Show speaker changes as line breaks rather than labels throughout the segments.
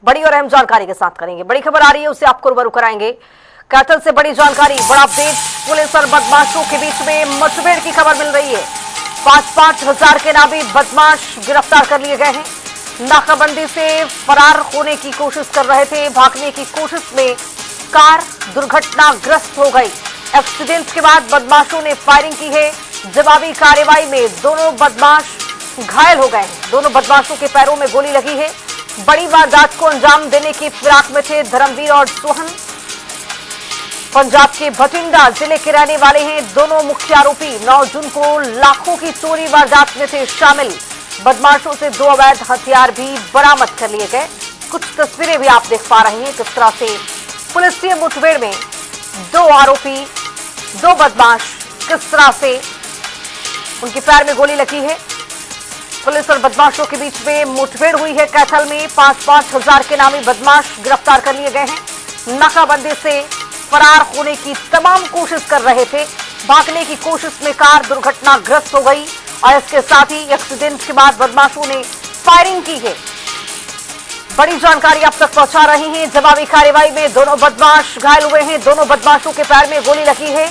बड़ी और अहम जानकारी के साथ करेंगे। बड़ी खबर आ रही है, उससे आपको रूबरू कराएंगे। कैथल से बड़ी जानकारी, बड़ा अपडेट। पुलिस और बदमाशों के बीच में मुठभेड़ की खबर मिल रही है। 5-5 हजार के नामी बदमाश गिरफ्तार कर लिए गए हैं। नाकाबंदी से फरार होने की कोशिश कर रहे थे। भागने की कोशिश में कार दुर्घटनाग्रस्त हो गई। एक्सीडेंट के बाद बदमाशों ने फायरिंग की है। जवाबी कार्रवाई में दोनों बदमाश घायल हो गए हैं। दोनों बदमाशों के पैरों में गोली लगी है। बड़ी वारदात को अंजाम देने की फिराक में थे धर्मवीर और सोहन। पंजाब के भटिंडा जिले के रहने वाले हैं दोनों मुख्य आरोपी। 9 जून को लाखों की चोरी वारदात में थे शामिल। बदमाशों से 2 अवैध हथियार भी बरामद कर लिए गए। कुछ तस्वीरें भी आप देख पा रहे हैं किस तरह से पुलिस की मुठभेड़ में 2 आरोपी, 2 बदमाश, किस तरह से उनके पैर में गोली लगी है। पुलिस और बदमाशों के बीच में मुठभेड़ हुई है। कैथल में 5-5 हजार के नामी बदमाश गिरफ्तार कर लिए गए हैं। नाकाबंदी से फरार होने की तमाम कोशिश कर रहे थे। भागने की कोशिश में कार दुर्घटनाग्रस्त हो गई और इसके साथ ही एक्सीडेंट के बाद बदमाशों ने फायरिंग की है। बड़ी जानकारी आप तक पहुंचा रहे हैं। जवाबी कार्रवाई में दोनों बदमाश घायल हुए हैं। दोनों बदमाशों के पैर में गोली लगी है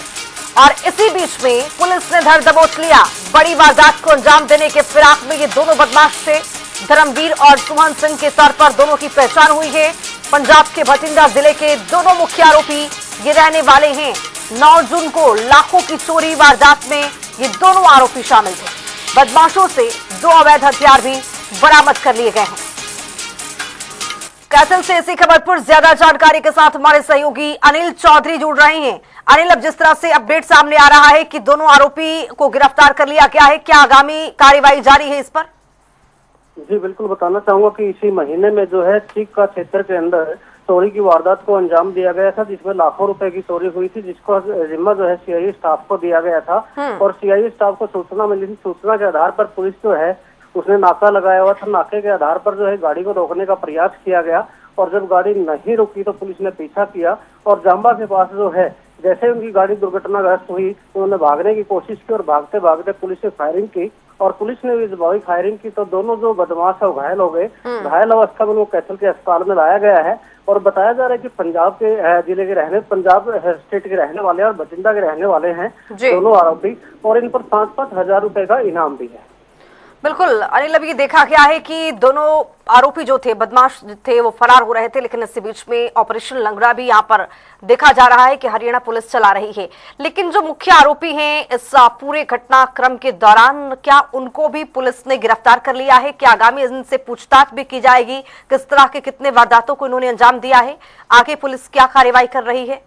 और इसी बीच में पुलिस ने धर दबोच लिया। बड़ी वारदात को अंजाम देने के फिराक में ये दोनों बदमाश थे। धर्मवीर और सुमन सिंह के तौर पर दोनों की पहचान हुई है। पंजाब के भटिंडा जिले के दोनों मुख्य आरोपी ये रहने वाले हैं। 9 जून को लाखों की चोरी वारदात में ये दोनों आरोपी शामिल थे। बदमाशों से 2 अवैध हथियार भी बरामद कर लिए गए हैं। कैथल से इसी खबर पर ज्यादा जानकारी के साथ हमारे सहयोगी अनिल चौधरी जुड़ रहे हैं। अनिल, अब जिस तरह से अपडेट सामने आ रहा है कि दोनों आरोपी को गिरफ्तार कर लिया गया है, क्या आगामी कार्रवाई जारी है इस पर?
जी बिल्कुल, बताना चाहूंगा कि इसी महीने में जो है चीक का क्षेत्र के अंदर चोरी की वारदात को अंजाम दिया गया था, जिसमें लाखों रुपए की चोरी हुई थी, जिसको जिम्मा जो है सीआईए स्टाफ को दिया गया था। और सीआईए स्टाफ को सूचना मिली थी। सूचना के आधार पर पुलिस जो है उसने नाका लगाया हुआ था। नाके के आधार पर जो है गाड़ी को रोकने का प्रयास किया गया और जब गाड़ी नहीं रुकी तो पुलिस ने पीछा किया और जांबा के पास जो है जैसे उनकी गाड़ी दुर्घटनाग्रस्त हुई, उन्होंने भागने की कोशिश की और भागते भागते पुलिस ने फायरिंग की और पुलिस ने भी जवाबी फायरिंग की तो दोनों जो बदमाश है वो घायल हो गए। घायल अवस्था में उनको कैथल के अस्पताल में लाया गया है और बताया जा रहा है कि पंजाब के जिले के पंजाब स्टेट के रहने वाले और भटिंडा के रहने वाले हैं दोनों आरोपी और इन पर 5-5 हजार रुपए का इनाम भी है।
बिल्कुल अनिल, अब ये देखा गया है कि दोनों आरोपी जो थे, बदमाश थे, वो फरार हो रहे थे, लेकिन इसी बीच में ऑपरेशन लंगड़ा भी यहाँ पर देखा जा रहा है कि हरियाणा पुलिस चला रही है। लेकिन जो मुख्य आरोपी हैं इस पूरे घटनाक्रम के दौरान, क्या उनको भी पुलिस ने गिरफ्तार कर लिया है? क्या आगामी इनसे पूछताछ भी की जाएगी? किस तरह के कितने वारदातों को इन्होंने अंजाम दिया है? आगे पुलिस क्या कार्रवाई कर रही है?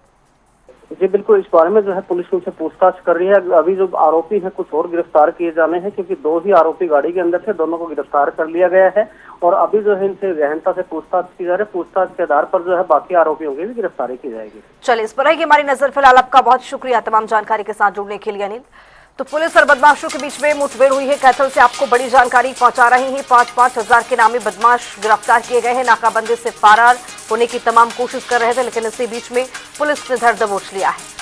जी बिल्कुल, इस बारे में जो है पुलिस उनसे पूछताछ कर रही है। अभी जो आरोपी हैं कुछ और गिरफ्तार किए जाने हैं, क्योंकि 2 ही आरोपी गाड़ी के अंदर थे, दोनों को गिरफ्तार कर लिया गया है और अभी जो है इनसे गहनता से पूछताछ की जा रही है। पूछताछ के आधार पर जो है बाकी आरोपियों की भी गिरफ्तारी की जाएगी।
चलिए, इस पर रहेगी हमारी नजर। फिलहाल आपका बहुत शुक्रिया तमाम जानकारी के साथ जुड़ने के लिए अनिल। तो पुलिस और बदमाशों के बीच में मुठभेड़ हुई है। कैथल से आपको बड़ी जानकारी पहुंचा रहे हैं। 5-5 हजार के नामी बदमाश गिरफ्तार किए गए हैं। नाकाबंदी से फरार होने की तमाम कोशिश कर रहे थे, लेकिन इसी बीच में पुलिस ने धर दबोच लिया है।